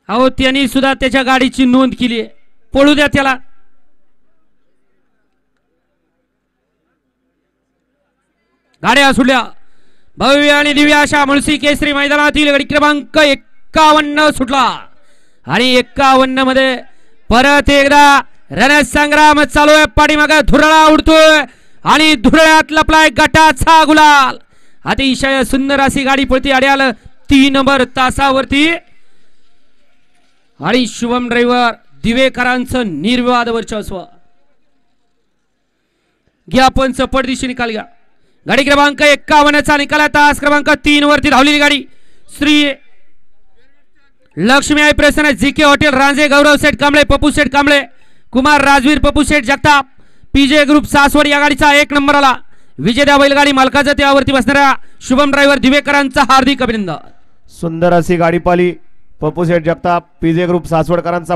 अहो त्यांनी सुद्धा त्याच्या गाडीची नोंद केली आहे, पळू द्या त्याला. गाड्या सुटल्या. भव्य आणि दिव्य अशा मुळशी केसरी मैदानातील गाडी क्रमांक 51 सुटला आणि 51 मध्ये परत एकदा रणसंग्राम चालू आहे. पाठीमागे धुरळा उडतोय आणि धुरळ्यात लपलाय गटाचा गुलाल. अतिशय सुंदर अशी गाडी पळती अड्याल 3 नंबर तासावरती आणि शुभम ड्रायव्हर दिवेकरांचं निर्विवाद वर्चस्व. घ्या पण चपट दिशेने निकाल घ्या. गाडी क्रमांक 51 चा निकाल तास क्रमांक 3 वरती धावलेली गाडी श्री लक्ष्मी आई प्रसन्न जीके हॉटेल रांजे गौरव शेठ कांबळे पप्पू शेठ कांबळे कुमार राजवीर पप्पू शेठ जगताप पीजे ग्रुप सासवड या गाडीचा 1 नंबर आला. विजेत्या बैलगाडी मालकाचं त्यावरती बसणाऱ्या शुभम ड्रायव्हर दिवेकरांचा हार्दिक अभिनंदन. सुंदर अशी गाडी पाली पप्पू शेठ जगताप पीजे ग्रुप सासवडकरांचा.